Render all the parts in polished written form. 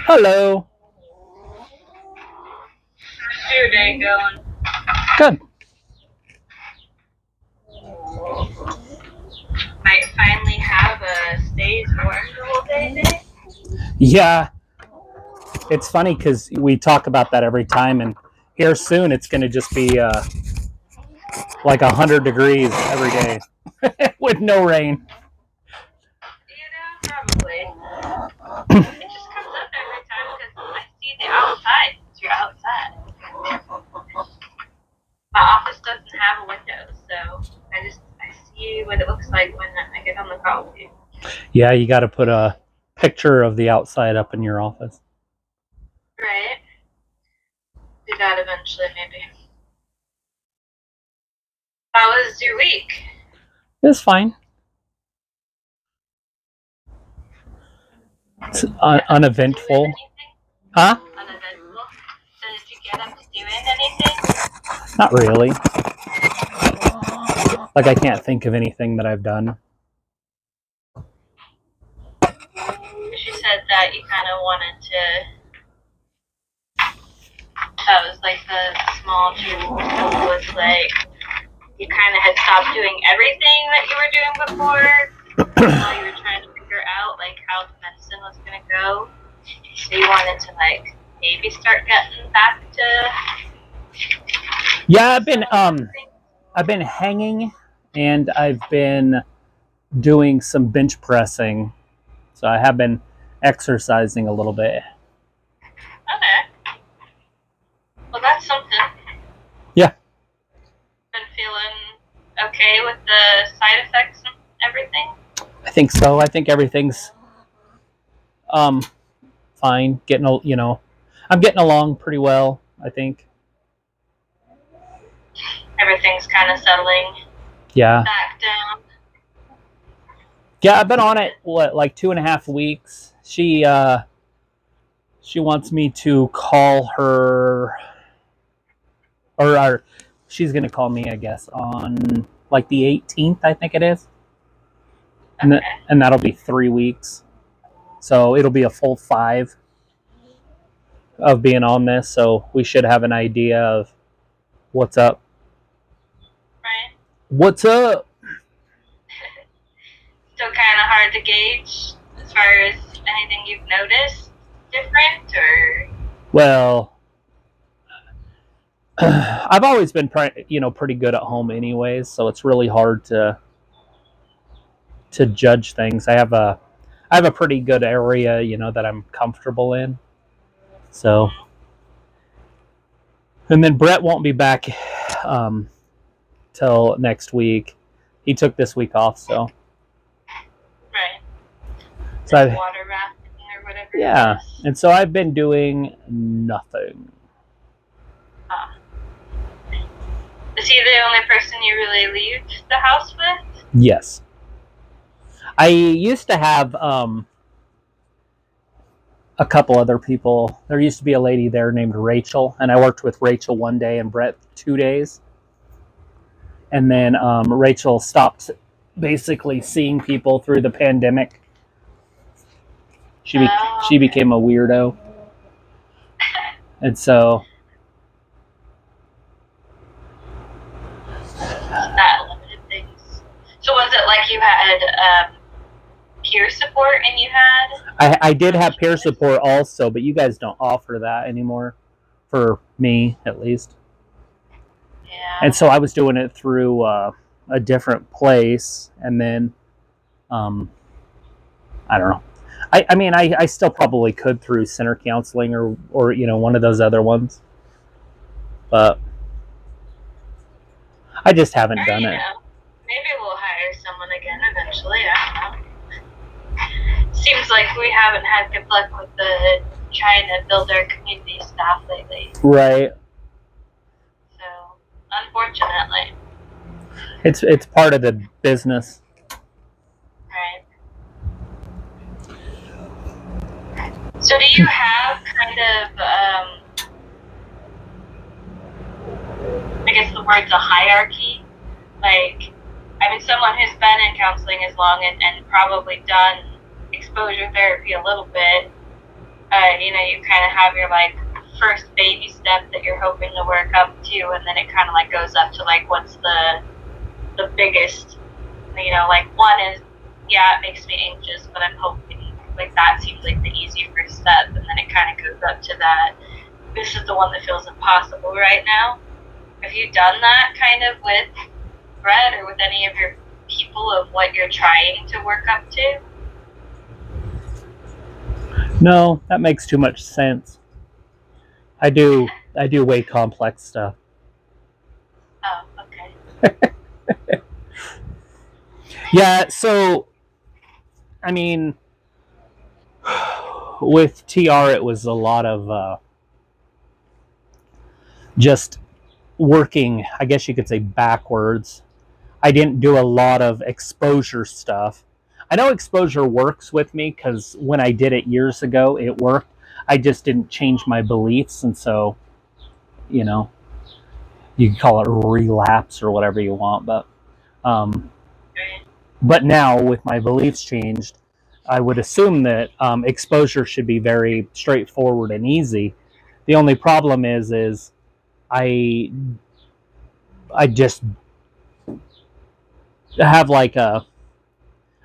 Hello. How's your day going? Good. Might finally have a stays warm the whole day. Yeah, it's funny because we talk about that every time, and here soon it's going to just be like 100 degrees every day with no rain. Probably. It just comes up every time because I see the outside since you're outside. My office doesn't have a window, so I see what it looks like when I get on the call with you. Yeah, you got to put a picture of the outside up in your office. Right. Do that eventually, maybe. How was your week? It's fine. It's uneventful. Huh? Uneventful. So did you get up to doing anything? Not really. Like, I can't think of anything that I've done. She said that you kind of wanted to. That was like the small truth was like you kind of had stopped doing everything that you were doing before while you were trying to figure out like how the medicine was going to go. So you wanted to like maybe start getting back to. Yeah, I've been hanging, and I've been doing some bench pressing. So I have been exercising a little bit. Okay. Well, that's something. Yeah. Been feeling okay with the side effects and everything? I think so. I think everything's fine. I'm getting along pretty well, I think. Everything's kind of settling Yeah. back down. Yeah, I've been on it like 2.5 weeks. She wants me to call her, or she's gonna call me, I guess, on like the 18th, I think it is. Okay. And that'll be 3 weeks. So it'll be a full 5 of being on this. So we should have an idea of what's up. Right. What's up? Still kind of hard to gauge as far as anything you've noticed different or. Well, I've always been pretty good at home anyways, so it's really hard to judge things. I have a pretty good area, that I'm comfortable in. So, and then Brett won't be back till next week. He took this week off, so. Right. So Water rafting or whatever. yeah, and so I've been doing nothing. Is he the only person you really leave the house with? Yes. I used to have a couple other people. There used to be a lady there named Rachel, and I worked with Rachel one day and Brett 2 days. And then Rachel stopped basically seeing people through the pandemic. She became a weirdo, and so That limited things. So was it like you had peer support and you had? I did have peer support also, but you guys don't offer that anymore, for me at least. Yeah. And so I was doing it through a different place, and then I don't know. I mean, I still probably could through center counseling or one of those other ones, but I just haven't done it. Maybe we'll hire someone again eventually. I don't know. Seems like we haven't had good luck with the trying to build our community staff lately. Right. So, unfortunately. It's part of the business. Right. So do you have kind of, I guess the word's a hierarchy? Like, I mean, someone who's been in counseling as long and probably done exposure therapy a little bit, you kind of have your like first baby step that you're hoping to work up to, and then it kind of like goes up to like what's the biggest. Like one is, yeah, it makes me anxious, but I'm hoping like that seems like the easy first step, and then it kind of goes up to that. This is the one that feels impossible right now. Have you done that kind of with Brett or with any of your people of what you're trying to work up to? No, that makes too much sense. I do way complex stuff. Oh, okay. Yeah, so I mean, with TR, it was a lot of just working, I guess you could say, backwards. I didn't do a lot of exposure stuff. I know exposure works with me because when I did it years ago, it worked. I just didn't change my beliefs, and so, you know, you can call it relapse or whatever you want, um, but now with my beliefs changed, I would assume that exposure should be very straightforward and easy. The only problem is I I just have like a.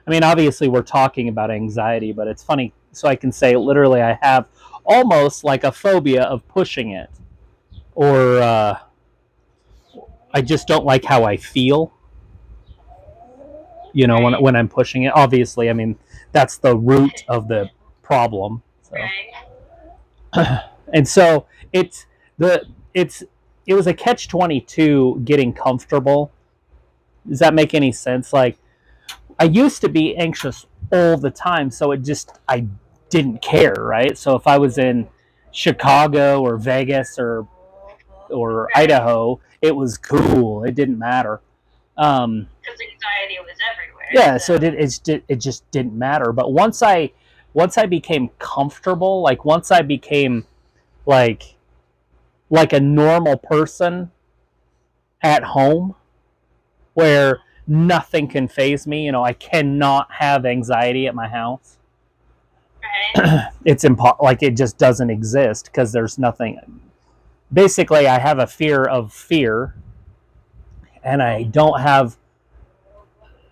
I mean, obviously we're talking about anxiety, but it's funny. So I can say literally, I have almost like a phobia of pushing it, or I just don't like how I feel. You know, Right. when I'm pushing it. Obviously, I mean that's the root of the problem. So. Right. And so it's the it's it was a catch-22 getting comfortable. Does that make any sense? Like, I used to be anxious all the time, so I didn't care, right? So if I was in Chicago or Vegas or Right. Idaho, it was cool. It didn't matter. Because anxiety was everywhere, Yeah, so so. it just didn't matter. But once I became comfortable, like once I became like like a normal person at home, where nothing can phase me. You know, I cannot have anxiety at my house. Right. Like it just doesn't exist because there's nothing. Basically, I have a fear of fear, and I don't have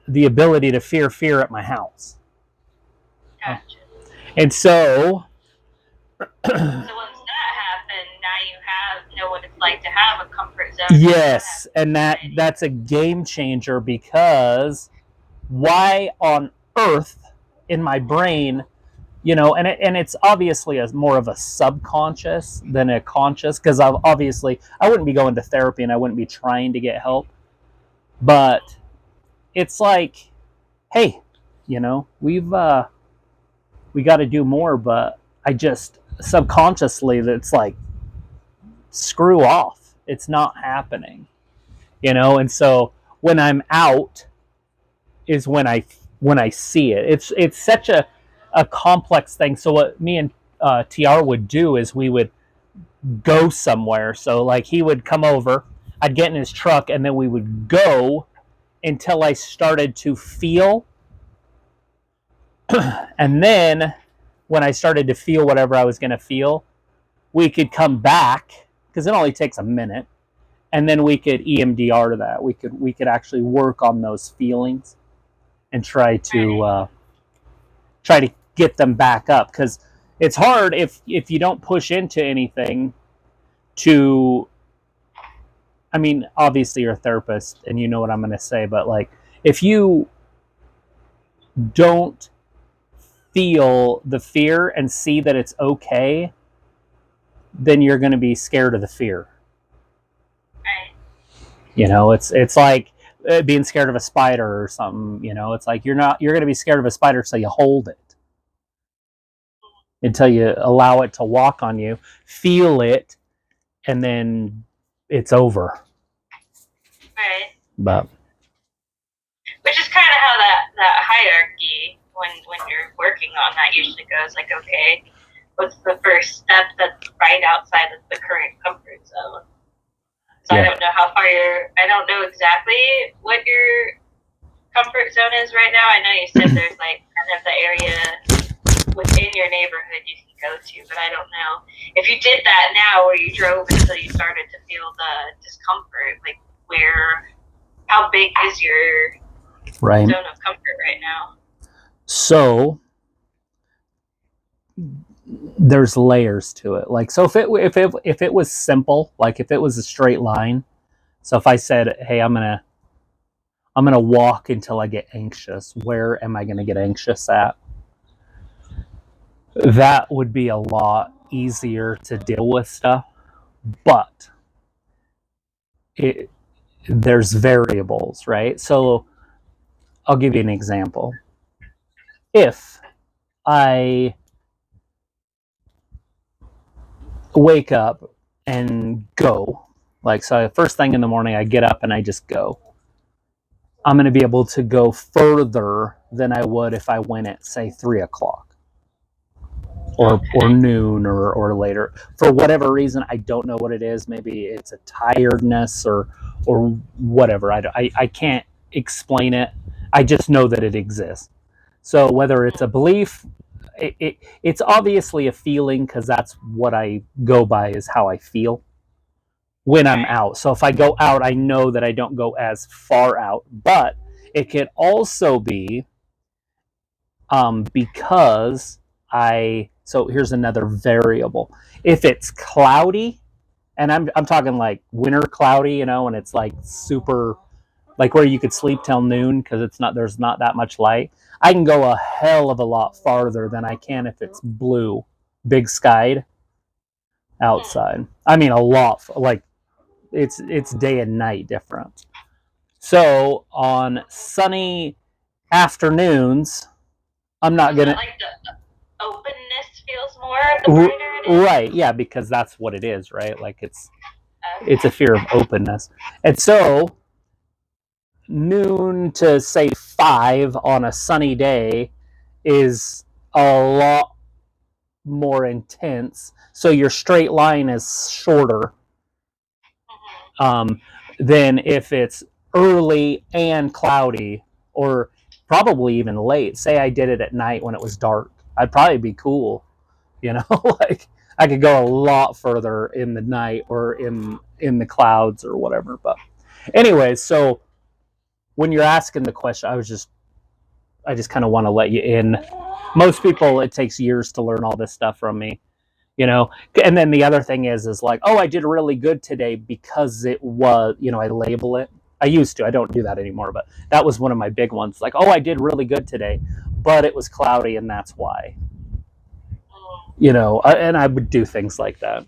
the ability to fear at my house. Gotcha. And so, So once that happened, now you know what it's like to have a comfort zone and not have yes, and anxiety. that's a game changer because why on earth in my brain, you know, and it's obviously more of a subconscious than a conscious, because obviously I wouldn't be going to therapy and I wouldn't be trying to get help, but it's like, hey, you know, we got to do more, but I just subconsciously, that's like, screw off, it's not happening, you know. And so when I'm out is when I see it. It's such a complex thing. So what me and TR would do is we would go somewhere. So like he would come over, I'd get in his truck, and then we would go until I started to feel, and then when I started to feel whatever I was going to feel, we could come back because it only takes a minute, and then we could EMDR to that. We could actually work on those feelings and Right. try to get them back up, because it's hard if you don't push into anything to. I mean, obviously you're a therapist and you know what I'm going to say, but like if you don't feel the fear and see that it's okay, then you're going to be scared of the fear. Right. You know, it's like being scared of a spider or something. You know, it's like you're going to be scared of a spider, so you hold it until you allow it to walk on you, feel it, and then it's over. Right. But Which is kind of how that hierarchy when you're working on that usually goes. Like, okay, what's the first step that's right outside of the current comfort zone? So I yeah, don't know how far I don't know exactly what your comfort zone is right now. I know you said there's like kind of the area within your neighborhood you can go to, but I don't know. If you did that now where you drove until you started to feel the discomfort, like how big is your Right. zone of comfort right now? So there's layers to it. Like, so if it was simple, like if it was a straight line, so if I said, hey, I'm gonna walk until I get anxious, where am I gonna get anxious at? That would be a lot easier to deal with stuff, but there's variables, right? So I'll give you an example. If I wake up and go, like, so first thing in the morning, I get up and I just go, I'm going to be able to go further than I would if I went at, say, 3 o'clock or noon or later. For whatever reason, I don't know what it is. Maybe it's a tiredness or whatever. I can't explain it. I just know that it exists. So whether it's a belief, it's obviously a feeling, because that's what I go by, is how I feel when I'm out. So if I go out, I know that I don't go as far out. But it could also be because so here's another variable. If it's cloudy, and I'm talking like winter cloudy, and it's like super, like where you could sleep till noon because there's not that much light. I can go a hell of a lot farther than I can if it's blue, big skied outside. I mean, a lot. Like it's day and night difference. So on sunny afternoons, I'm not gonna. Like the openness feels more the brighter it is. Right, yeah, because that's what it is, right? Like it's a fear of openness. And so noon to say 5 on a sunny day is a lot more intense. So your straight line is shorter than if it's early and cloudy, or probably even late. Say I did it at night when it was dark, I'd probably be cool, like I could go a lot further in the night or in the clouds or whatever. But anyways, so when you're asking the question, I just kind of want to let you in. Most people, it takes years to learn all this stuff from me, and then the other thing is like, oh, I did really good today because it was, I label it. I used to. I don't do that anymore, but that was one of my big ones. Like, oh, I did really good today, but it was cloudy, and that's why. And I would do things like that.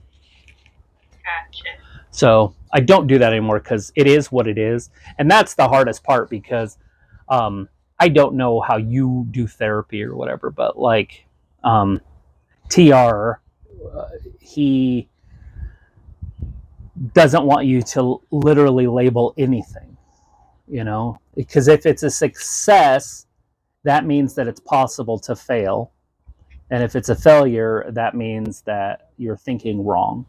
Gotcha. So I don't do that anymore because it is what it is, and that's the hardest part because I don't know how you do therapy or whatever, but like TR, he doesn't want you to literally label anything, because if it's a success, that means that it's possible to fail. And if it's a failure, that means that you're thinking wrong.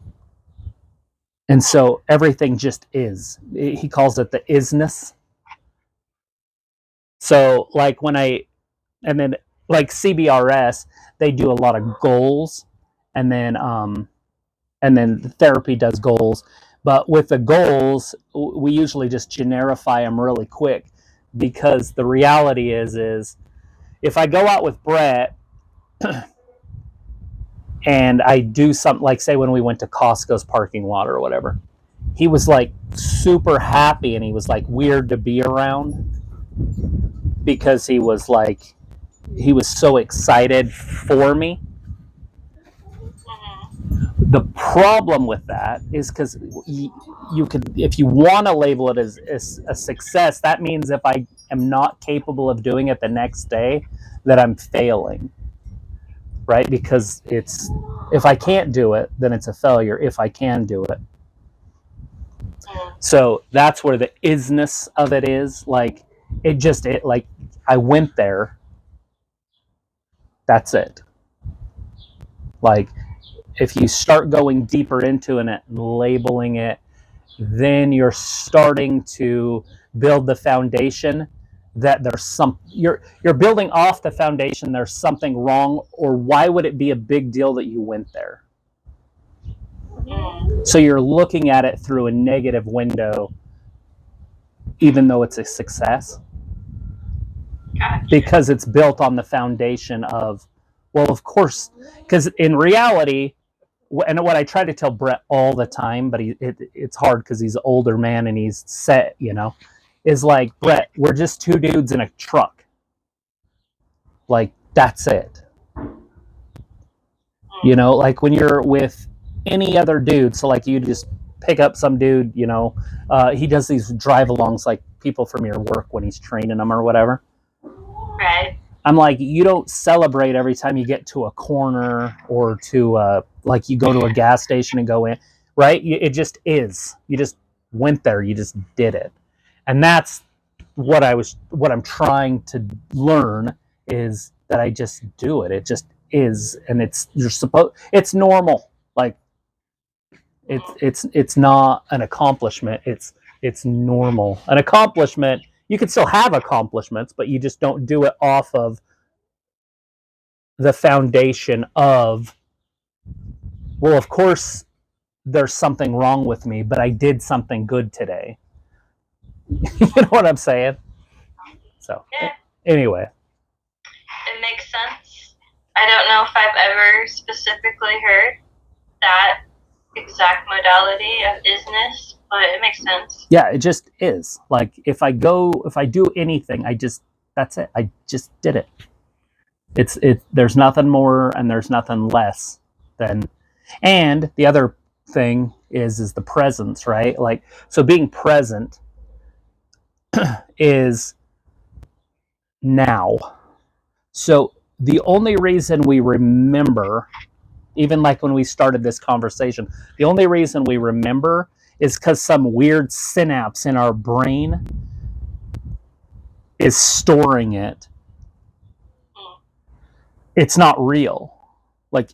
And so everything just is. He calls it the isness. So like and then like CBRS, they do a lot of goals, and then therapy does goals. But with the goals, we usually just generify them really quick, because the reality is if I go out with Brett and I do something like, say, when we went to Costco's parking lot or whatever, he was like super happy and he was like weird to be around because he was so excited for me. The problem with that is because you could, if you want to label it as a success, that means if I am not capable of doing it the next day, that I'm failing, right? Because if I can't do it, then it's a failure. If I can do it, so that's where the isness of it is. Like like I went there. That's it. Like if you start going deeper into it and labeling it, then you're starting to build the foundation that there's you're building off the foundation there's something wrong, or why would it be a big deal that you went there? So you're looking at it through a negative window, even though it's a success. Gotcha. Because it's built on the foundation of, well, of course, because in reality, and what I try to tell Brett all the time, but it's hard because he's an older man and he's set, is like, Brett, we're just two dudes in a truck. Like, that's it. Like when you're with any other dude, so like you just pick up some dude, he does these drive-alongs like people from your work when he's training them or whatever. Right. I'm like, you don't celebrate every time you get to a corner or to like you go to a gas station and go in, right? It just is. You just went there. You just did it, and that's what I'm trying to learn, is that I just do it. It just is, and it's normal. Like it's not an accomplishment. It's normal. An accomplishment, you can still have accomplishments, but you just don't do it off of the foundation of, well, of course there's something wrong with me, but I did something good today. You know what I'm saying? So, yeah. Anyway. It makes sense. I don't know if I've ever specifically heard that exact modality of isness, but it makes sense. Yeah, it just is. Like if I do anything, that's it. I just did it. There's nothing more and there's nothing less than. And the other thing is the presence, right? Like, so being present is now. So the only reason we remember, even like when we started this conversation, the only reason we remember is because some weird synapse in our brain is storing it. It's not real. Like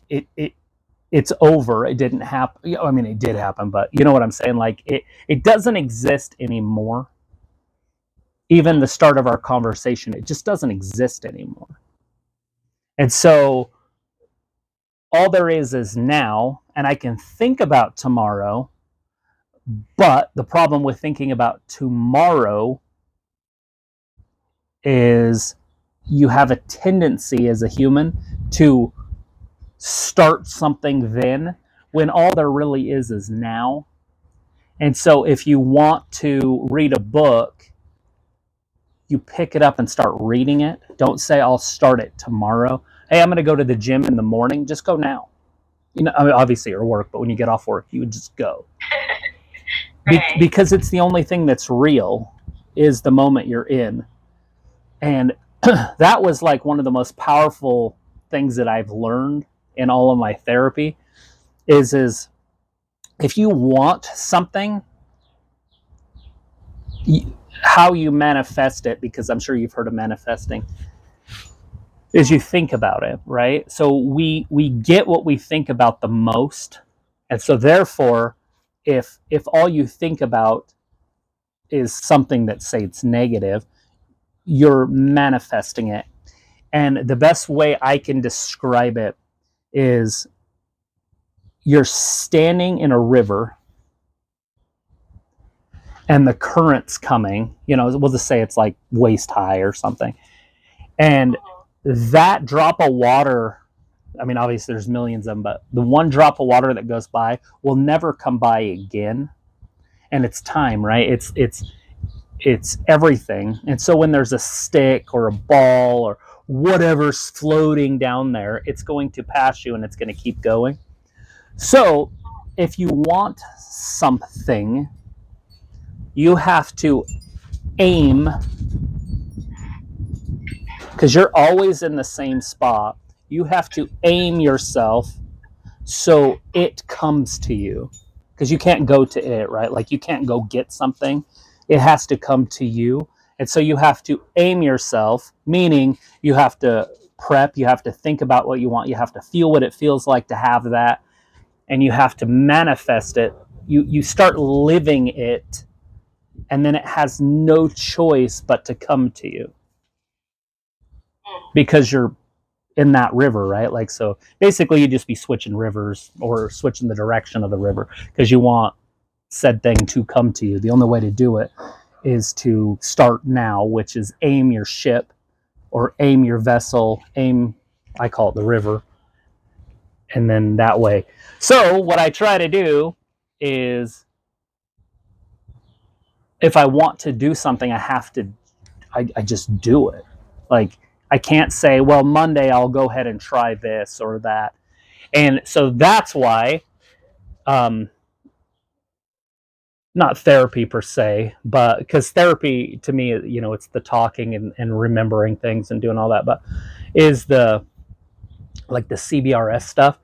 it's over. It didn't happen. I mean, it did happen, but you know what I'm saying? Like it doesn't exist anymore. Even the start of our conversation, it just doesn't exist anymore. And so all there is now, and I can think about tomorrow, but the problem with thinking about tomorrow is you have a tendency as a human to start something then when all there really is now. And so if you want to read a book, you pick it up and start reading it. Don't say, I'll start it tomorrow. Hey, I'm going to go to the gym in the morning. Just go now. I mean, obviously your work, but when you get off work, you would just go. Right. Because it's the only thing that's real is the moment you're in. And that was like one of the most powerful things that I've learned in all of my therapy is if you want something, how you manifest it, because I'm sure you've heard of manifesting, is you think about it, right? So we get what we think about the most. And so therefore, if all you think about is something that, say, it's negative, you're manifesting it. And the best way I can describe it is you're standing in a river and the current's coming, we'll just say it's like waist high or something. And that drop of water, I mean, obviously there's millions of them, but the one drop of water that goes by will never come by again. And it's time, right? It's everything. And so when there's a stick or a ball or whatever's floating down there, it's going to pass you and it's going to keep going. So if you want something, you have to aim, because you're always in the same spot. You have to aim yourself so it comes to you, because you can't go to it, right? Like you can't go get something. It has to come to you. And so you have to aim yourself, meaning you have to prep, you have to think about what you want, you have to feel what it feels like to have that, and you have to manifest it. You start living it and then it has no choice but to come to you because you're in that river, right? Like, so basically you just be switching rivers or switching the direction of the river because you want said thing to come to you. The only way to do it is to start now, which is aim your ship or aim your vessel, I call it the river, and then that way. So what I try to do is, if I want to do something, I just do it. Like, I can't say, well, Monday I'll go ahead and try this or that. And so that's why, not therapy per se, but because therapy to me, it's the talking and remembering things and doing all that, but is the CBRS stuff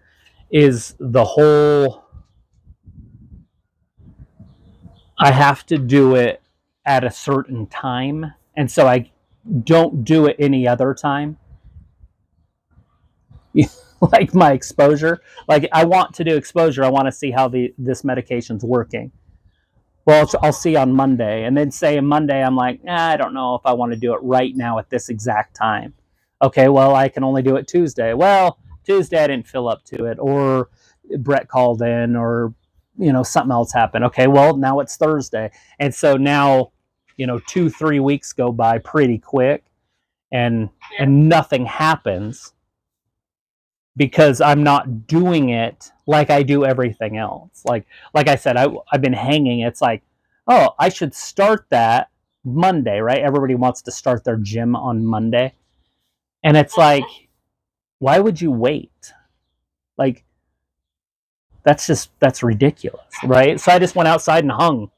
is the whole, I have to do it at a certain time. And so I don't do it any other time. Like my exposure, like I want to do exposure. I want to see how this medication's working. Well, I'll see on Monday, and then say on Monday, I'm like, I don't know if I want to do it right now at this exact time. Okay, well, I can only do it Tuesday. Well, Tuesday I didn't fill up to it, or Brett called in, or something else happened. Okay, well, now it's Thursday, and so now 2-3 weeks go by pretty quick, and nothing happens because I'm not doing it like I do everything else. Like I said, I've been hanging. It's like, oh, I should start that Monday, right? Everybody wants to start their gym on Monday. And it's like, why would you wait? Like, that's ridiculous, right? So I just went outside and hung,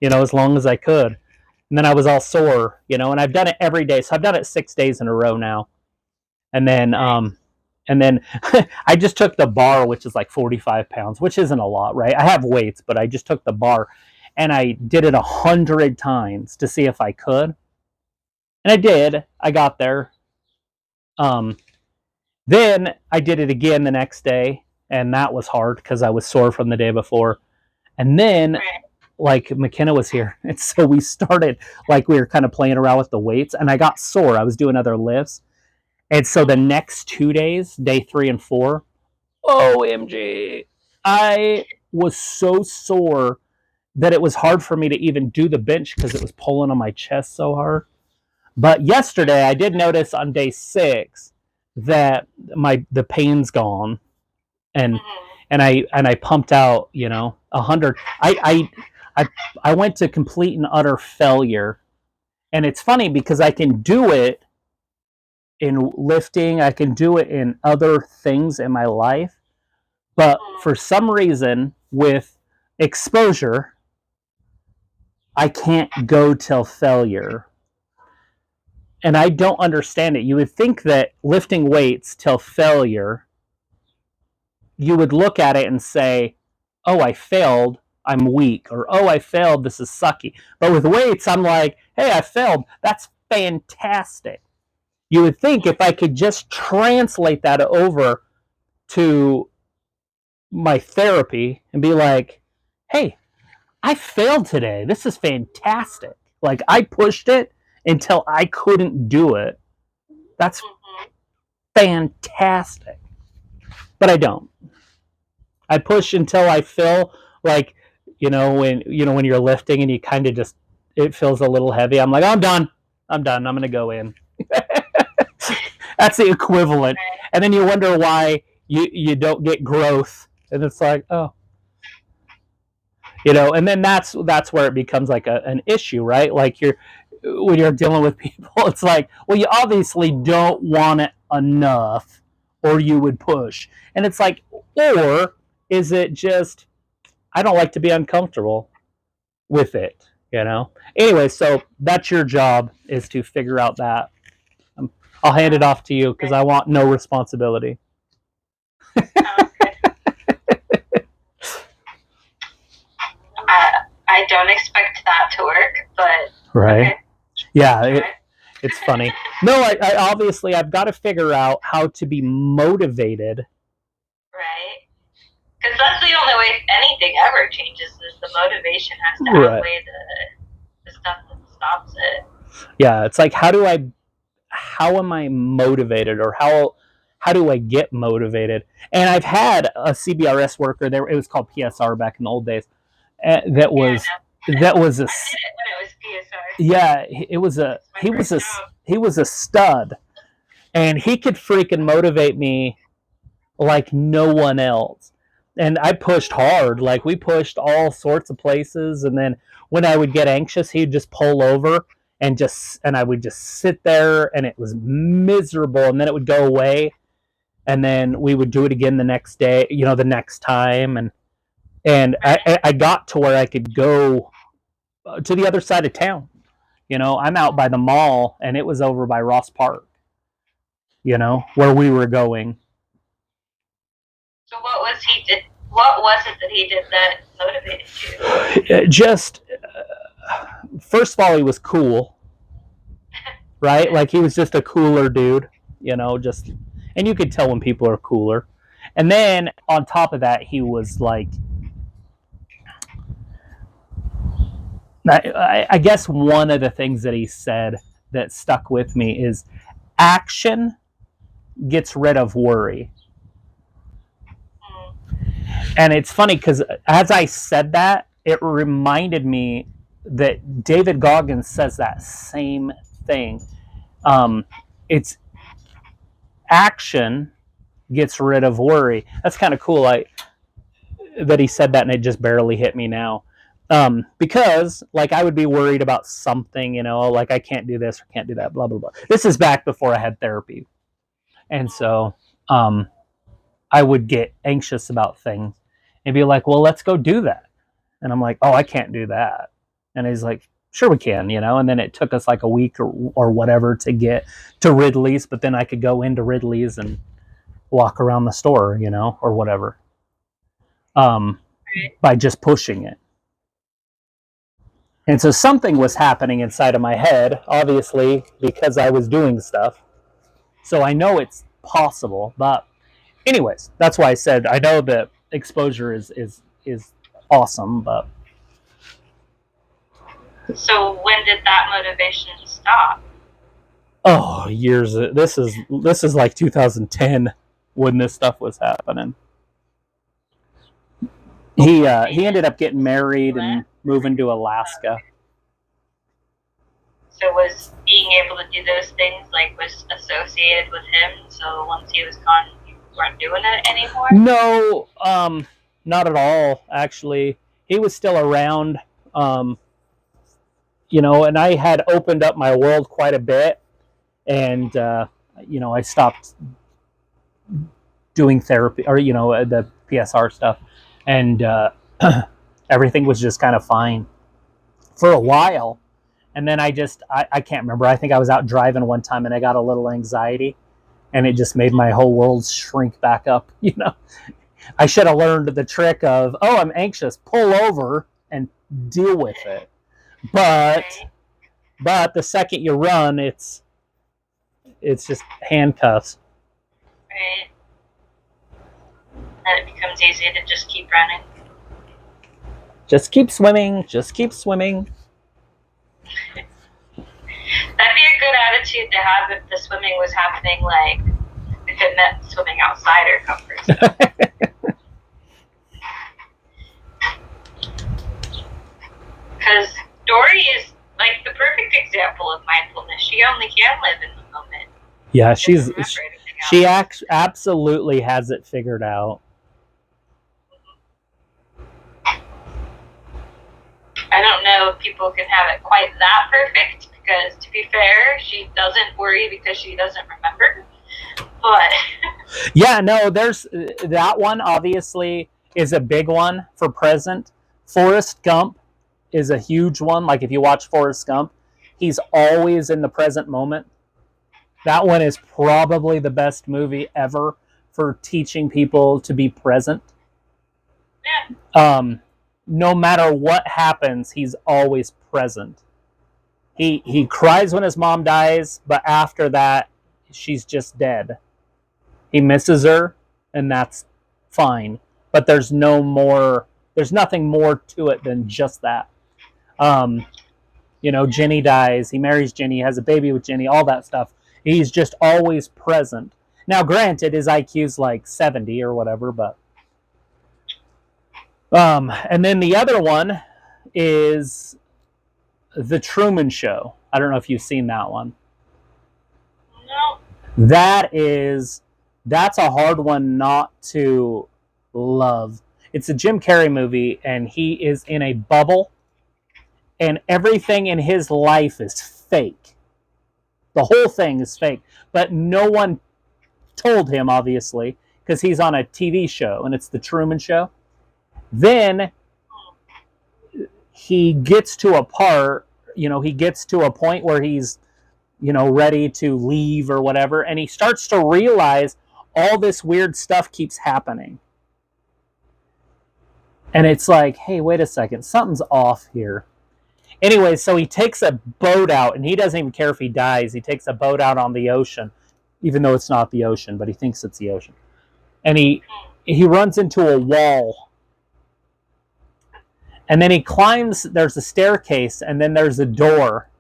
as long as I could. And then I was all sore, and I've done it every day. So I've done it 6 days in a row now. And then I just took the bar, which is like 45 pounds, which isn't a lot, right? I have weights, but I just took the bar and I did it 100 times to see if I could. And I did. I got there. Then I did it again the next day, and that was hard because I was sore from the day before. And then, like, McKenna was here, and so we started, like, we were kind of playing around with the weights, and I got sore. I was doing other lifts. And so the next 2 days, day 3 and 4, OMG, I was so sore that it was hard for me to even do the bench because it was pulling on my chest so hard. But yesterday, I did notice on day 6 that the pain's gone, and I pumped out 100. I went to complete and utter failure, and it's funny because I can do it in lifting, I can do it in other things in my life, but for some reason with exposure, I can't go till failure. And I don't understand it. You would think that lifting weights till failure, you would look at it and say, oh, I failed, I'm weak, or oh, I failed, this is sucky. But with weights, I'm like, hey, I failed, that's fantastic. You would think if I could just translate that over to my therapy and be like, hey, I failed today. This is fantastic. Like, I pushed it until I couldn't do it. That's fantastic. But I don't. I push until I feel like, when you're lifting and you kind of just, it feels a little heavy. I'm like, I'm done. I'm going to go in. That's the equivalent. And then you wonder why you don't get growth. And it's like, oh. And then that's where it becomes like an issue, right? Like when you're dealing with people, it's like, well, you obviously don't want it enough or you would push. And it's like, or is it just, I don't like to be uncomfortable with it, Anyway, so that's your job, is to figure out that. I'll hand it off to you because I want no responsibility. I don't expect that to work, but right. Okay. Yeah, it's funny. No, I obviously I've got to figure out how to be motivated. Right. Because that's the only way anything ever changes, is the motivation has to outweigh the stuff that stops it. Yeah, it's like how am I motivated, or how do I get motivated? And I've had a CBRS worker there. It was called PSR back in the old days. That was a I did it when it was PSR. yeah. He was a stud, and he could freaking motivate me like no one else. And I pushed hard. Like we pushed all sorts of places, and then when I would get anxious, he'd just pull over and I would just sit there, and it was miserable, and then it would go away, and then we would do it again the next day, the next time, and I got to where I could go to the other side of town. I'm out by the mall, and it was over by Ross Park, where we were going. So what was it that he did that motivated you? Just first of all, he was cool, right? Like he was just a cooler dude, and you could tell when people are cooler. And then on top of that, he was like, I guess one of the things that he said that stuck with me is action gets rid of worry. And it's funny because as I said that, it reminded me that David Goggins says that same thing. It's action gets rid of worry. That's kind of cool. That he said that, and it just barely hit me now. Because like I would be worried about something, like I can't do this or can't do that, blah blah blah. This is back before I had therapy, and so I would get anxious about things and be like, well, let's go do that. And I'm like, oh, I can't do that. And he's like, sure we can, and then it took us like a week or whatever to get to Ridley's, but then I could go into Ridley's and walk around the store, or whatever, by just pushing it. And so something was happening inside of my head, obviously, because I was doing stuff. So I know it's possible, but anyways, that's why I said I know that exposure is awesome, but. So when did that motivation stop? Oh, years. This is like 2010 when this stuff was happening. He ended up getting married and moving to Alaska. So was being able to do those things was associated with him? So once he was gone, you weren't doing it anymore? No, not at all. Actually, he was still around. And I had opened up my world quite a bit, and I stopped doing therapy or the PSR stuff, and everything was just kind of fine for a while. And then I can't remember. I think I was out driving one time and I got a little anxiety, and it just made my whole world shrink back up. I should have learned the trick of, oh, I'm anxious, pull over and deal with it. But the second you run, it's just handcuffs. Right. And it becomes easy to just keep running. Just keep swimming. Just keep swimming. That'd be a good attitude to have if the swimming was happening, if it meant swimming outside or comfort zone. Because Dory is the perfect example of mindfulness. She only can live in the moment. Yeah, she absolutely has it figured out. I don't know if people can have it quite that perfect, because to be fair, she doesn't worry because she doesn't remember. But yeah, no, there's that one obviously is a big one for present. Forrest Gump is a huge one. Like if you watch Forrest Gump, he's always in the present moment. That one is probably the best movie ever for teaching people to be present. Yeah. No matter what happens, he's always present. He cries when his mom dies, but after that, she's just dead. He misses her, and that's fine. But there's nothing more to it than just that. You know, Jenny dies, he marries Jenny, has a baby with Jenny, all that stuff. He's just always present. Now, granted, his IQ's like 70 or whatever, but and then the other one is The Truman Show. I don't know if you've seen that one. No. That's a hard one not to love. It's a Jim Carrey movie, and he is in a bubble, and everything in his life is fake. The whole thing is fake, but no one told him, obviously, because he's on a TV show, and it's The Truman Show. Then he gets to a point where he's, ready to leave or whatever, and he starts to realize all this weird stuff keeps happening. And it's like, hey, wait a second, something's off here. Anyway, so he takes a boat out, and he doesn't even care if he dies. He takes a boat out on the ocean, even though it's not the ocean, but he thinks it's the ocean. And he runs into a wall. And then he climbs, there's a staircase, and then there's a door.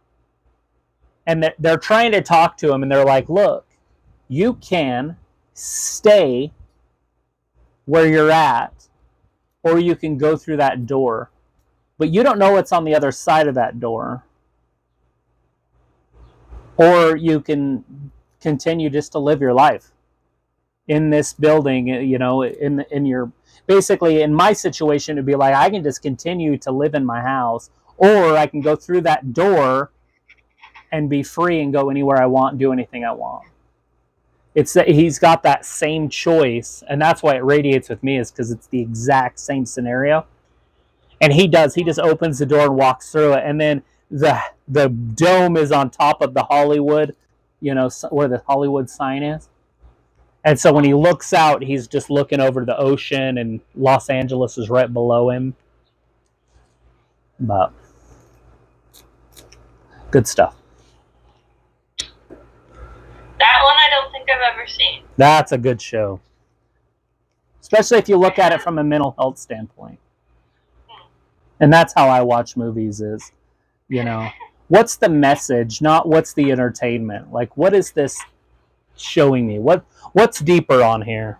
And they're trying to talk to him, and they're like, look, you can stay where you're at, or you can go through that door. But you don't know what's on the other side of that door. Or you can continue just to live your life in this building, in your, basically in my situation, it'd be like, I can just continue to live in my house, or I can go through that door and be free and go anywhere I want and do anything I want. It's that he's got that same choice, and that's why it radiates with me, is because it's the exact same scenario. And he just opens the door and walks through it, and then the dome is on top of the Hollywood, where the Hollywood sign is. And so when he looks out, he's just looking over the ocean, and Los Angeles is right below him. But good stuff. That one I don't think I've ever seen. That's a good show. Especially if you look at it from a mental health standpoint. And that's how I watch movies is, what's the message, not what's the entertainment? Like, what is this showing me? What's deeper on here?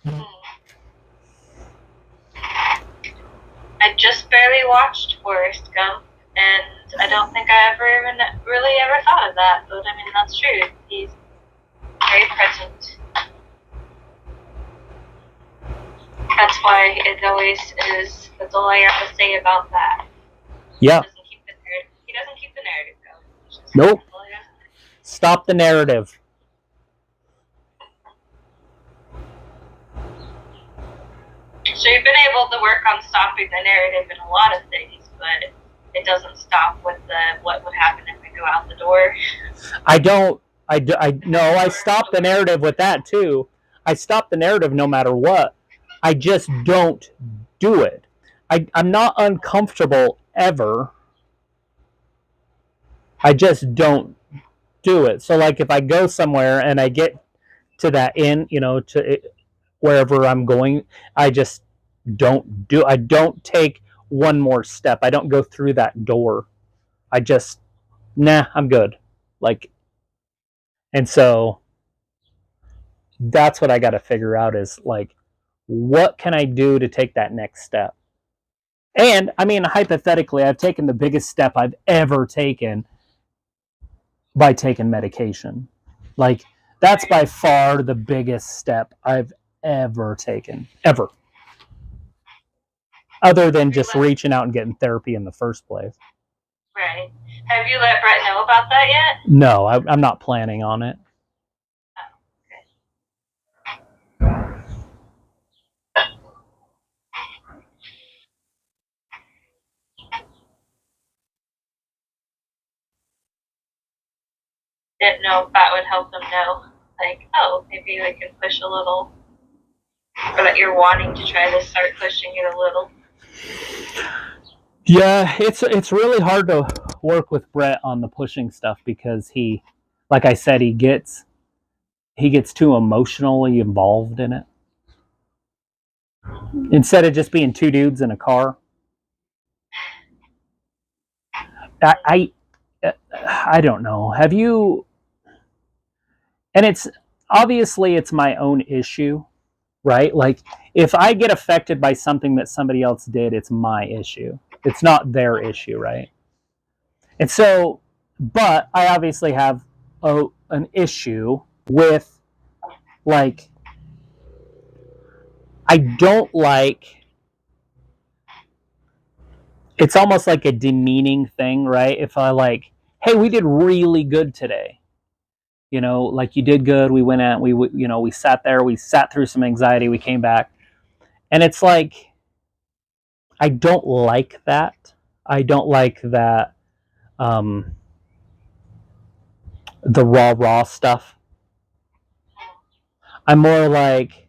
I just barely watched Forrest Gump, and I don't think I really ever thought of that, but I mean, that's true. He's very present. That's why it always is. That's all I have to say about that. Yeah. He doesn't keep the narrative going. Nope. Stop the narrative. So you've been able to work on stopping the narrative in a lot of things, but it doesn't stop with what would happen if we go out the door. I stop the narrative with that too. I stop the narrative no matter what. I just don't do it. I'm not uncomfortable ever. I just don't do it. So like if I go somewhere and I get to that inn, to wherever I'm going, I just I don't take one more step. I don't go through that door. I just, I'm good. And so that's what I got to figure out is like, what can I do to take that next step? And I mean, hypothetically, I've taken the biggest step I've ever taken by taking medication. Like, that's by far the biggest step I've ever taken, ever. Other than just reaching out and getting therapy in the first place. Right. Have you let Brett know about that yet? No, I'm not planning on it. Didn't know if that would help them know. Like, oh, maybe we can push a little. Or that you're wanting to try to start pushing it a little. Yeah, it's really hard to work with Brett on the pushing stuff because he, like I said, he gets too emotionally involved in it. Instead of just being two dudes in a car. I don't know. Have you? And it's obviously it's my own issue, right? Like if I get affected by something that somebody else did, it's my issue. It's not their issue, right? And so, but I obviously have an issue with like I don't like. It's almost like a demeaning thing, right? If I like, hey, we did really good today. Like you did good. We went out. We sat there. We sat through some anxiety. We came back, and it's like I don't like that. I don't like that. Um, the raw stuff. I'm more like,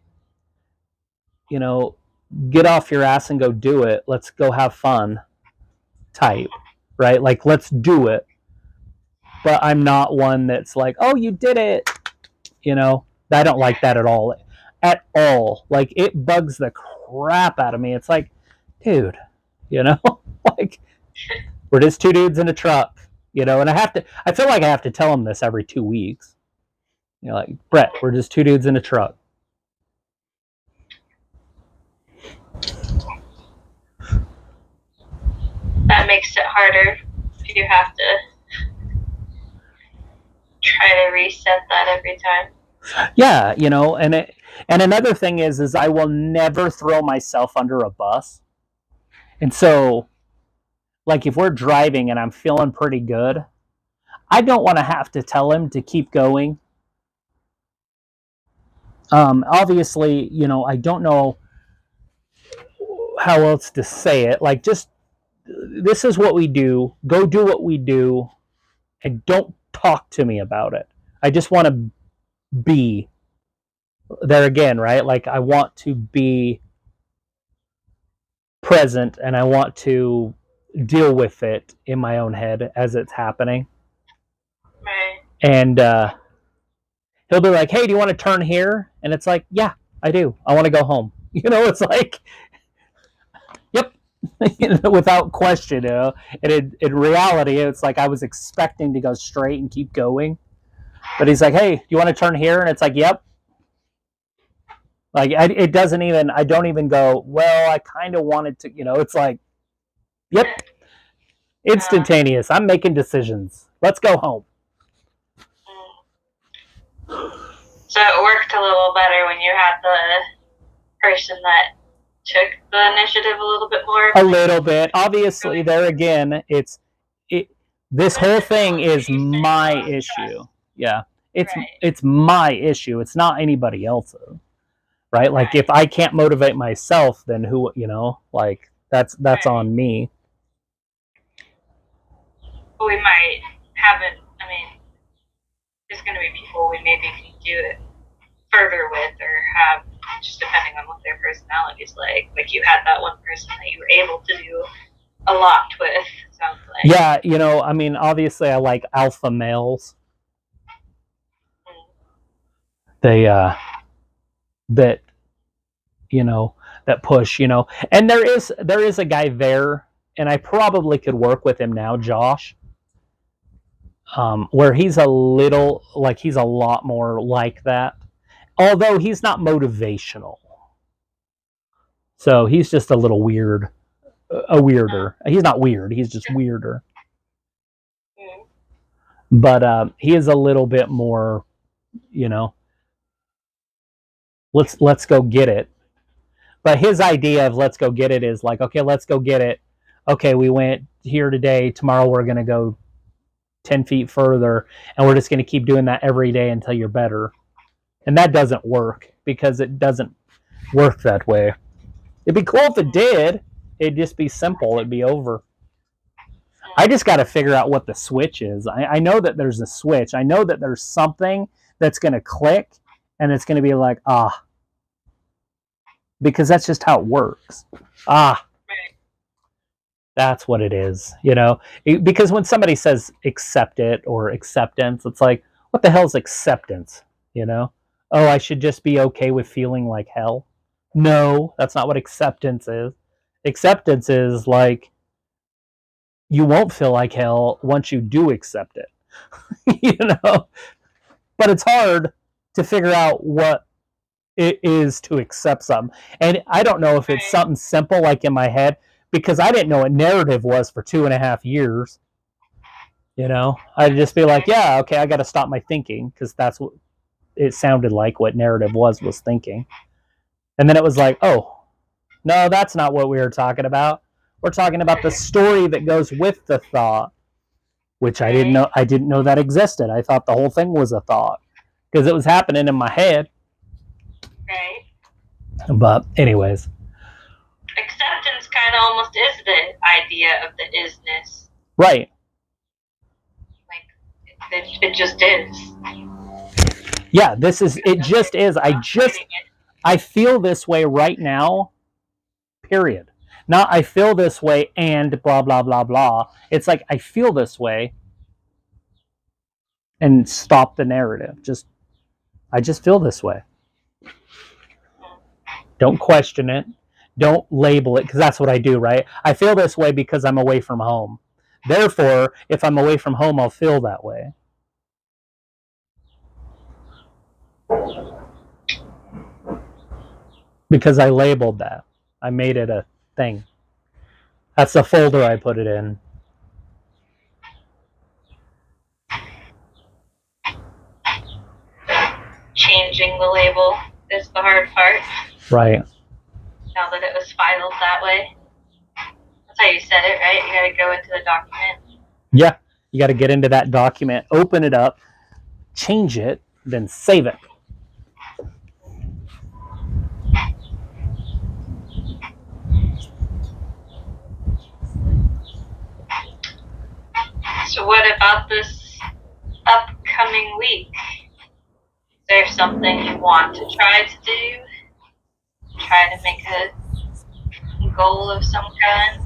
you know, get off your ass and go do it. Let's go have fun type, right? Like, let's do it. But I'm not one that's like, oh, you did it. I don't like that at all. At all. Like, it bugs the crap out of me. It's like, dude, like, we're just two dudes in a truck, and I feel like I have to tell them this every 2 weeks. Like, Brett, we're just two dudes in a truck. That makes it harder if you have to try to reset that every time. Yeah, and another thing is I will never throw myself under a bus. And so, like, if we're driving and I'm feeling pretty good, I don't want to have to tell him to keep going. Obviously, I don't know how else to say it. Like, just this is what we do. Go do what we do, and don't talk to me about it. I just want to be there again, right? Like, I want to be present, and I want to deal with it in my own head as it's happening. Right. And he'll be like, hey, do you want to turn here? And it's like, yeah, I do. I want to go home. It's like, yep, without question. And in reality, it's like I was expecting to go straight and keep going. But he's like, hey, do you want to turn here? And it's like, yep. Like, it doesn't even, I don't even go, well, I kind of wanted to, it's like, yep, instantaneous. I'm making decisions. Let's go home. So it worked a little better when you had the person that took the initiative a little bit more. A little bit. Obviously, there again, this whole thing is my issue. Yeah. It's my issue. It's not anybody else's. Right? Like, if I can't motivate myself, then who, like, that's on me. We might haven't, there's going to be people we maybe can do it further with, or have, just depending on what their personality is like. Like, you had that one person that you were able to do a lot with, sounds like. Yeah, obviously I like alpha males. They, that, that push, and there is a guy there, and I probably could work with him now, Josh, where he's a lot more like that, although he's not motivational. So he's just a little weirder. He's not weird, he's just weirder. But he is a little bit more, let's go get it. But his idea of let's go get it is like, okay, let's go get it. Okay, we went here today. Tomorrow we're going to go 10 feet further, and we're just going to keep doing that every day until you're better. And that doesn't work, because it doesn't work that way. It'd be cool if it did. It'd just be simple. It'd be over. I just got to figure out what the switch is. I know that there's a switch. I know that there's something that's going to click, and it's going to be like, because that's just how it works. That's what it is, because when somebody says accept it or acceptance, it's like, what the hell is acceptance? Oh, I should just be okay with feeling like hell. No, that's not what acceptance is. Acceptance is like, you won't feel like hell once you do accept it. But it's hard to figure out what it is to accept something. And I don't know if it's something simple like in my head, because I didn't know what narrative was for 2.5 years. I'd just be like, yeah, okay, I got to stop my thinking, because that's what it sounded like. What narrative was thinking. And then it was like, oh, no, that's not what we were talking about. We're talking about the story that goes with the thought, which I didn't know. I didn't know that existed. I thought the whole thing was a thought because it was happening in my head. Right. But anyways, acceptance kind of almost is the idea of the isness. Right. Like it just is. Yeah, it just is. I feel this way right now. Period. Not I feel this way and blah blah blah blah. It's like I feel this way and stop the narrative. I just feel this way. Don't question it. Don't label it, because that's what I do, right? I feel this way because I'm away from home. Therefore, if I'm away from home, I'll feel that way. Because I labeled that. I made it a thing. That's the folder I put it in. Changing the label is the hard part. Right. Now that it was filed that way. That's how you said it, right? You got to go into the document. Yeah. You got to get into that document, open it up, change it, then save it. So what about this upcoming week? Is there something you want to try to do? Try to make a goal of some kind?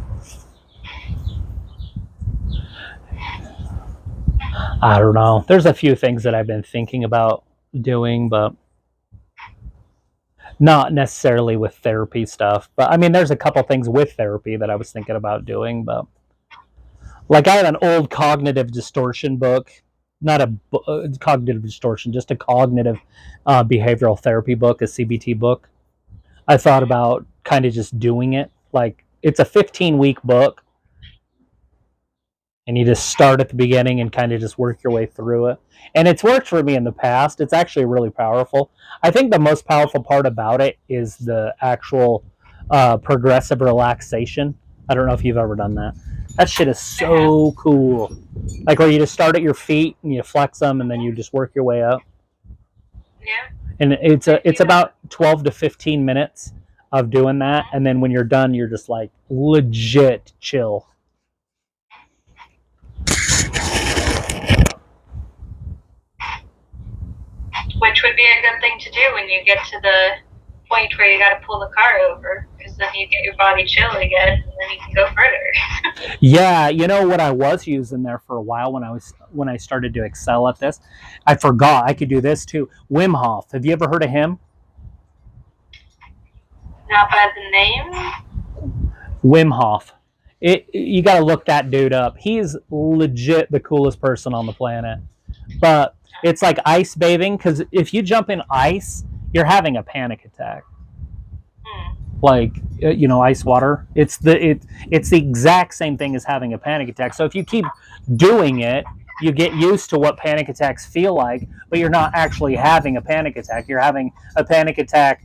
I don't know. There's a few things that I've been thinking about doing, but not necessarily with therapy stuff. But I mean, there's a couple things with therapy that I was thinking about doing, but like I have an old cognitive distortion book, not a cognitive distortion, just a cognitive behavioral therapy book, a CBT book. I thought about kind of just doing it. Like it's a 15-week book, and you just start at the beginning and kind of just work your way through it. And it's worked for me in the past. It's actually really powerful. I think the most powerful part about it is the actual progressive relaxation. I don't know if you've ever done that. That shit is so cool. Like where you just start at your feet and you flex them and then you just work your way up. Yeah. And it's about 12 to 15 minutes of doing that, and then when you're done, you're just like legit chill. Which would be a good thing to do when you get to the point where you got to pull the car over, because then you get your body chill again, and then you can go further. Yeah, you know what I was using there for a while when I started to excel at this? I forgot I could do this too. Wim Hof. Have you ever heard of him? Not by the name. Wim Hof. You got to look that dude up. He's legit the coolest person on the planet. But it's like ice bathing, because if you jump in ice, you're having a panic attack. Like ice water. It's the exact same thing as having a panic attack. So if you keep doing it, you get used to what panic attacks feel like, but you're not actually having a panic attack. You're having a panic attack,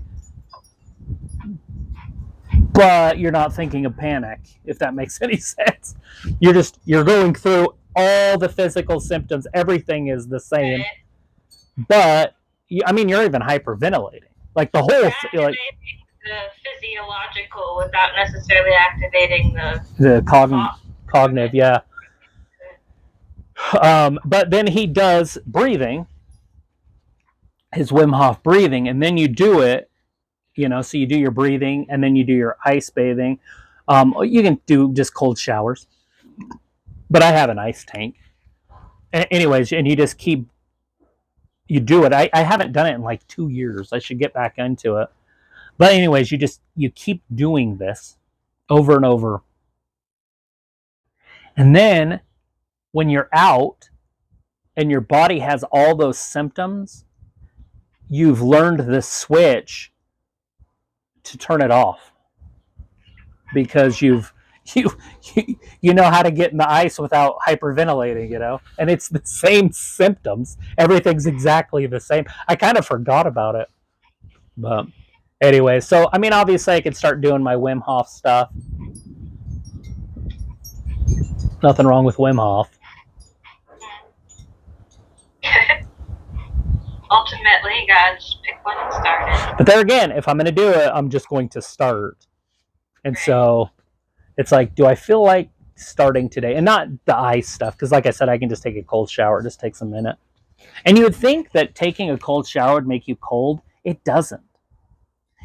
but you're not thinking of panic, if that makes any sense. You're going through all the physical symptoms. Everything is the same, but I mean, you're even hyperventilating. Like the whole like the physiological without necessarily activating the cognitive, yeah. But then he does breathing, his Wim Hof breathing, and then you do it, so you do your breathing, and then you do your ice bathing. You can do just cold showers, but I have an ice tank. Anyways, and you do it. I haven't done it in like 2 years. I should get back into it. But anyways, you keep doing this over and over. And then when you're out and your body has all those symptoms, you've learned the switch to turn it off, because you know how to get in the ice without hyperventilating, and it's the same symptoms. Everything's exactly the same. I kind of forgot about it. But anyway, so I mean, obviously I could start doing my Wim Hof stuff. Nothing wrong with Wim Hof. Ultimately, you gotta just pick one and start it. But there again, if I'm going to do it, I'm just going to start. And so it's like, do I feel like starting today? And not the ice stuff, because like I said, I can just take a cold shower. It just takes a minute. And you would think that taking a cold shower would make you cold. It doesn't.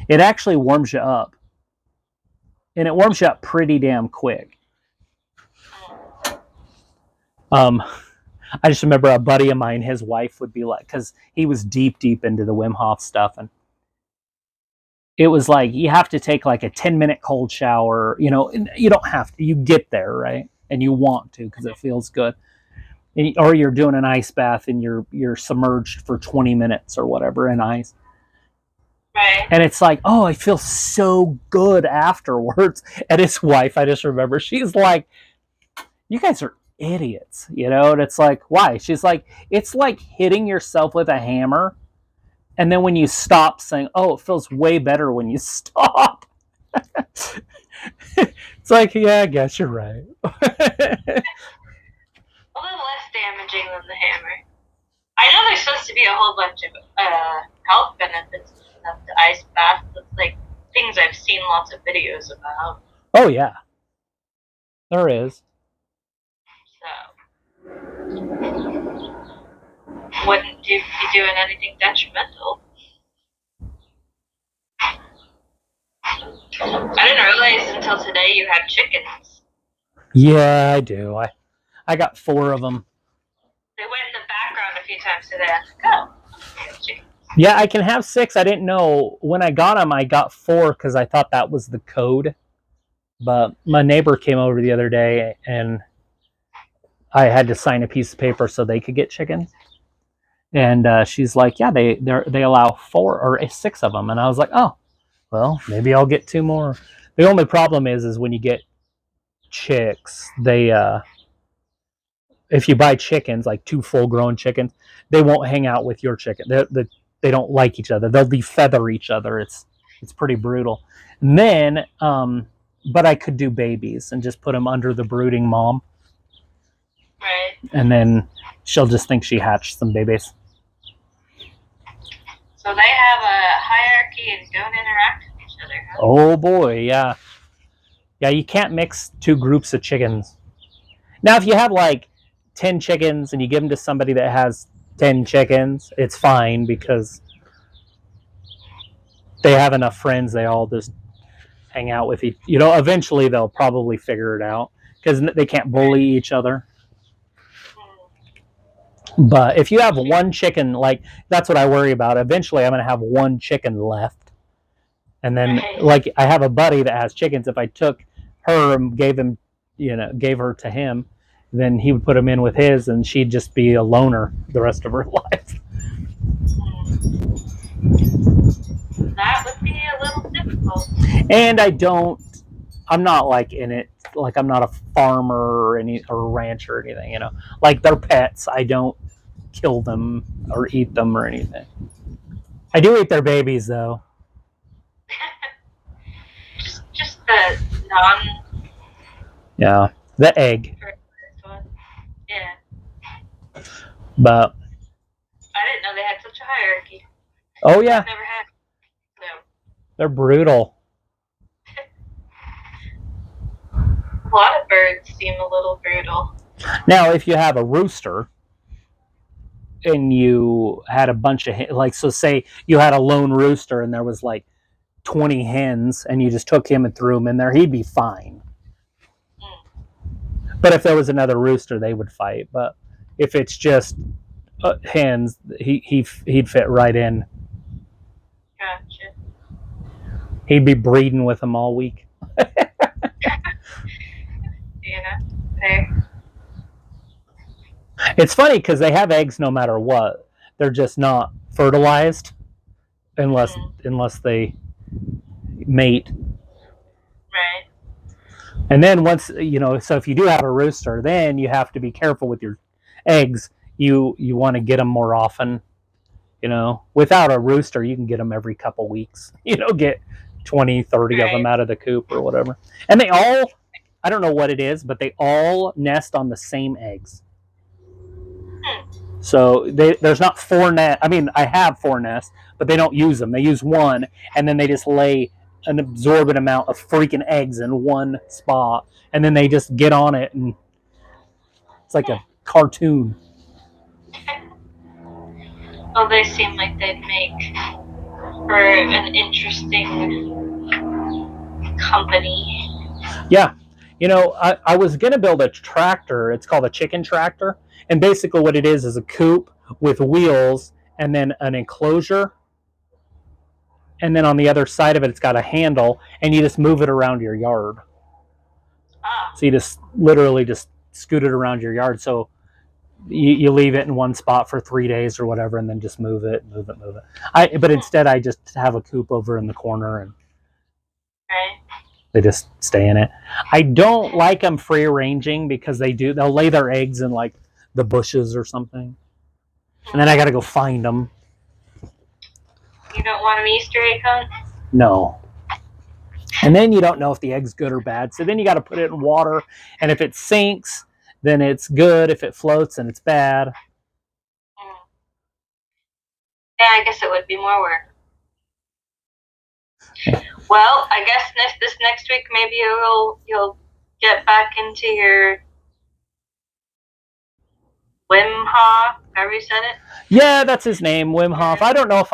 It actually warms you up. And it warms you up pretty damn quick. I just remember a buddy of mine, his wife would be like, because he was deep into the Wim Hof stuff, and it was like, you have to take like a 10-minute cold shower, and you don't have to, you get there, right? And you want to, because it feels good. Or you're doing an ice bath and you're submerged for 20 minutes or whatever in ice. Right. And it's like, oh, I feel so good afterwards. And his wife, I just remember, she's like, you guys are idiots, and it's like, why? She's like, it's like hitting yourself with a hammer, and then when you stop, saying, oh, it feels way better when you stop. It's like, yeah, I guess you're right. A little less damaging than the hammer. I know there's supposed to be a whole bunch of health benefits of the ice bath. It's like things I've seen lots of videos about. Oh yeah, there is. So, wouldn't you be doing anything detrimental? I didn't realize until today you had chickens. Yeah, I do. I got 4 of them. They went in the background a few times today. I was like, oh, chickens. Yeah, I can have 6. I didn't know. When I got them, I got 4 because I thought that was the code. But my neighbor came over the other day, and I had to sign a piece of paper so they could get chickens. And she's like, yeah, they allow 4 or 6 of them. And I was like, oh, well, maybe I'll get 2 more. The only problem is when you get chicks, they if you buy chickens, like 2 full-grown chickens, they won't hang out with your chicken. They don't like each other. They'll defeather each other. It's pretty brutal. And then, but I could do babies and just put them under the brooding mom. Right. And then she'll just think she hatched some babies. So they have a hierarchy and don't interact with each other, huh? Oh boy, yeah. Yeah, you can't mix 2 groups of chickens. Now, if you have like 10 chickens and you give them to somebody that has 10 chickens, it's fine because they have enough friends. They all just hang out with each. Eventually they'll probably figure it out because they can't bully each other. But if you have 1 chicken, like, that's what I worry about. Eventually I'm going to have 1 chicken left. And then, like, I have a buddy that has chickens. If I took her and gave her to him, then he would put them in with his, and she'd just be a loner the rest of her life. That would be a little difficult. And I'm not like in it, like I'm not a farmer or a rancher or anything, like they're pets. I don't kill them or eat them or anything. I do eat their babies though. just the non. Yeah, the egg. Yeah. But I didn't know they had such a hierarchy. oh yeah, I've never had them. They're brutal. A lot of birds seem a little brutal. Now, if you have a rooster and you had a bunch of, like, so say you had a lone rooster and there was like 20 hens and you just took him and threw him in there, he'd be fine. But if there was another rooster, they would fight. But if it's just hens, he'd fit right in. Gotcha. He'd be breeding with them all week. Fair. It's funny because they have eggs no matter what. They're just not fertilized unless they mate. Right. And then once, so if you do have a rooster, then you have to be careful with your eggs. You want to get them more often. Without a rooster, you can get them every couple weeks. Get 20, 30 of them out of the coop or whatever. And they all, I don't know what it is, but they all nest on the same eggs. So there's not 4 nests. I mean, I have 4 nests, but they don't use them. They use one, and then they just lay an absorbent amount of freaking eggs in one spot, and then they just get on it, and it's like a cartoon. Well, they seem like they'd make for an interesting company. Yeah. I was going to build a tractor. It's called a chicken tractor. And basically what it is a coop with wheels and then an enclosure. And then on the other side of it, it's got a handle, and you just move it around your yard. So you just literally just scoot it around your yard. So you leave it in one spot for 3 days or whatever, and then just move it. But instead, I just have a coop over in the corner, and they just stay in it. I don't like them free ranging because they'll lay their eggs in like the bushes or something, and then I got to go find them. You don't want them Easter egg hunt? No. And then you don't know if the egg's good or bad. So then you got to put it in water, and if it sinks, then it's good. If it floats, then it's bad. Yeah, I guess it would be more work. Well, I guess this next week maybe you'll get back into your Wim Hof, however you said it. Yeah, that's his name, Wim Hof. I don't know if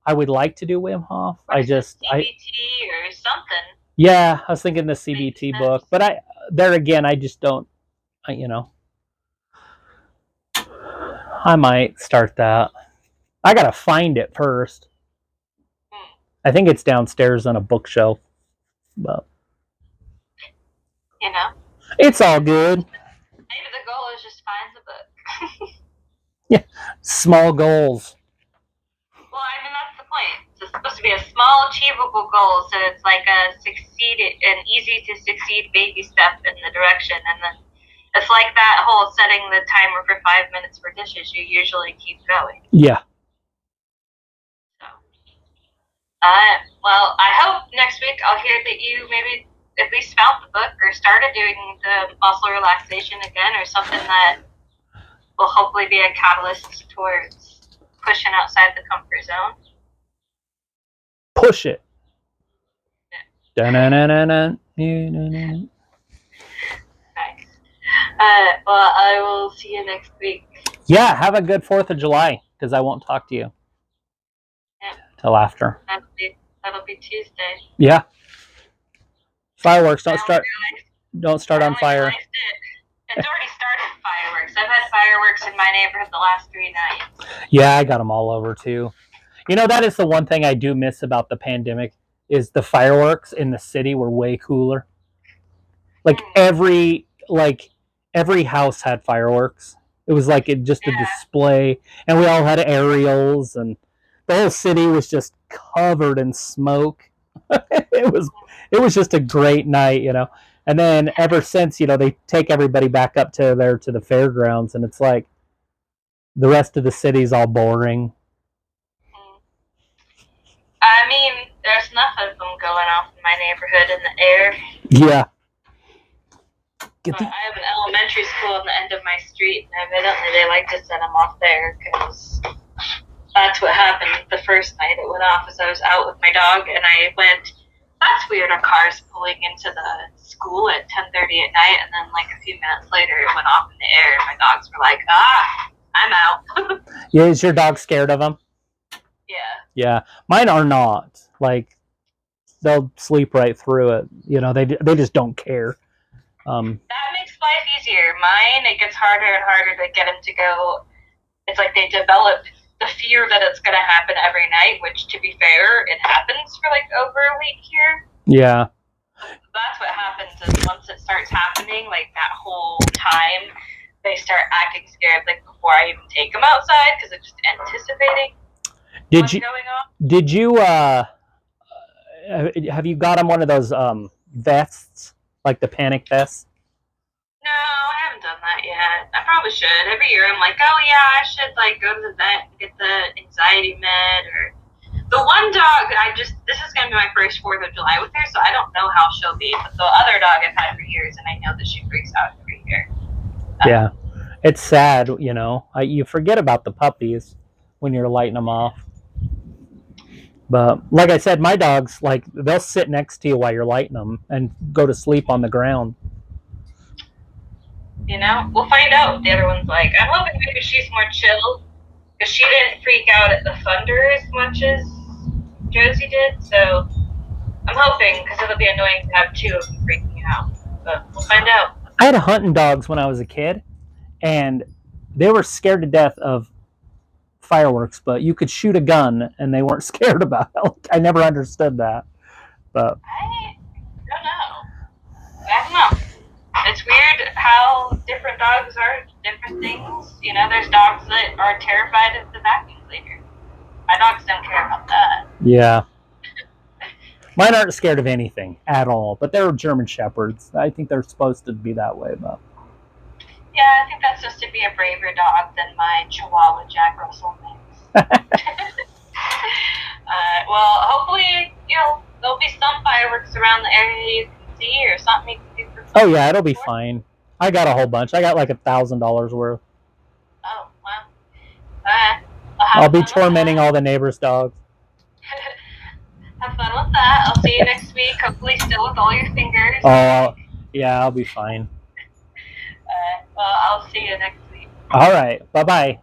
I would like to do Wim Hof. Or CBT or something. Yeah, I was thinking the CBT book, but I just don't. I might start that. I gotta find it first. I think it's downstairs on a bookshelf, but it's all good. Maybe the goal is just find the book. Yeah, small goals. Well, I mean that's the point. It's supposed to be a small, achievable goal, so it's like an easy to succeed baby step in the direction, and then it's like that whole setting the timer for 5 minutes for dishes. You usually keep going. Yeah. So, well, I hope next week I'll hear that you maybe at least found the book or started doing the muscle relaxation again, or something that will hopefully be a catalyst towards pushing outside the comfort zone. Push it. Yeah. Nice. Well, I will see you next week. Yeah, have a good 4th of July, because I won't talk to you till after. That'll be Tuesday. Yeah. Fireworks don't start on fire. It's already started fireworks. I've had fireworks in my neighborhood the last 3 nights. Yeah, I got them all over too. That is the one thing I do miss about the pandemic is the fireworks in the city were way cooler. Like every house had fireworks. It was like a display, and we all had aerials, and the whole city was just covered in smoke. It was just a great night, And then ever since, they take everybody back up to the fairgrounds, and it's like the rest of the city's all boring. I mean, there's enough of them going off in my neighborhood in the air. Yeah. I have an elementary school on the end of my street, and evidently they like to set them off there, because that's what happened the first night it went off. As I was out with my dog, and I went, that's weird, a car's pulling into the school at 10:30 at night, and then like a few minutes later it went off in the air, and my dogs were like, I'm out. Yeah, is your dog scared of them? Yeah. Yeah, mine are not. Like, they'll sleep right through it. They just don't care. That makes life easier. Mine, it gets harder and harder to get them to go. It's like they develop the fear that it's going to happen every night, which, to be fair, it happens for like over a week here. Yeah. That's what happens is once it starts happening, like that whole time, they start acting scared like before I even take them outside because they're just anticipating what's going on. Did you have you got them one of those vests, like the panic vests? No, I haven't done that yet. I probably should. Every year I'm like, oh yeah, I should like go to the vet and get the anxiety med or the one dog this is gonna be my first 4th of July with her, so I don't know how she'll be. But the other dog I've had for years and I know that she freaks out every year. Yeah. It's sad, you know. You forget about the puppies when you're lighting them off. But like I said, my dogs, like, they'll sit next to you while you're lighting them and go to sleep on the ground. You know, we'll find out. The other one's like, I'm hoping maybe she's more chill because she didn't freak out at the thunder as much as Josie did. So I'm hoping because it'll be annoying to have 2 of them freaking out. But we'll find out. I had hunting dogs when I was a kid, and they were scared to death of fireworks, but you could shoot a gun and they weren't scared about it. Like, I never understood that. But I don't know. I don't know. It's weird how different dogs are different things. You know, there's dogs that are terrified of the vacuum cleaner. My dogs don't care about that. yeah. Mine aren't scared of anything at all, but they're German Shepherds. I think they're supposed to be that way, but yeah, I think that's supposed to be a braver dog than my Chihuahua Jack Russell mix. Well, hopefully, you know, there'll be some fireworks around the area you can see or something you can do. Oh yeah, it'll be fine. I got a whole bunch. I got like $1,000 worth. Oh, wow. I'll be tormenting all the neighbors' dogs. Have fun with that. I'll see you next week. Hopefully, still with all your fingers. Oh, yeah, I'll be fine. Well, I'll see you next week. All right. Bye-bye.